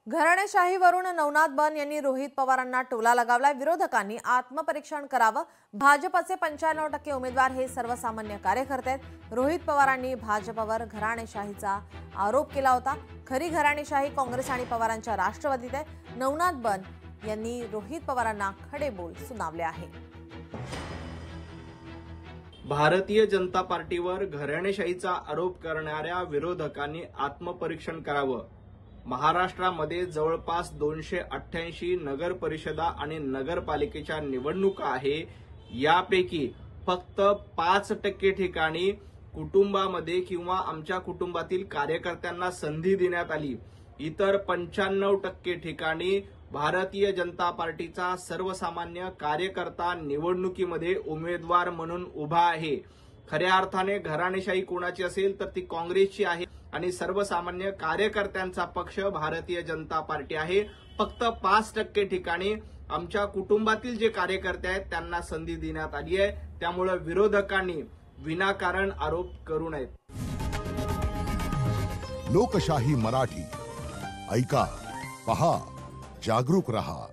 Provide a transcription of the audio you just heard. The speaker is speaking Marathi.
घराणेशाहीवरून नवनाथ बन यांनी रोहित पवारांना टोला लगावलाय। विरोधकांनी आत्मपरीक्षण करावं। भाजपचे 95% उमेदवार हे सर्वसामान्य कार्यकर्ते आहेत। रोहित पवारांनी भाजपवर घराणेशाहीचा आरोप केला होता। खरी घराणेशाही काँग्रेस आणि पवारांच्या राष्ट्रवादीत आहे। नवनाथ बन यांनी रोहित पवारांना खडे बोल सुनावले आहे। भारतीय जनता पार्टीवर घराणेशाहीचा आरोप करणाऱ्या विरोधकांनी आत्मपरीक्षण करावं। महाराष्ट्रामध्ये जवळपास 288 नगर परिषदा आणि नगरपालिकेच्या निवडणुका आहे। यापैकी फक्त 5% ठिकाणी कुटुंबामध्ये किंवा आमच्या कुटुंबातील कार्यकर्त्यांना संधी देण्यात आली। इतर 95% ठिकाणी भारतीय जनता पार्टीचा सर्वसामान्य कार्यकर्ता निवडणुकीमध्ये उमेदवार म्हणून उभा आहे। खऱ्या अर्थाने घराणेशाही कोणाची असेल तर ती काँग्रेसची आहे आणि सर्वसामान्य कार्यकर्त्यांचा पक्ष भारतीय जनता पार्टी आहे। फक्त 5% ठिकाणी आमच्या कुटुंबातील जे कार्यकर्ते आहेत त्यांना संधी देण्यात आली आहे। त्यामुळे विरोधकांनी विनाकारण आरोप करू नयेत। लोकशाही मराठी ऐका, पहा, जागरूक रहा।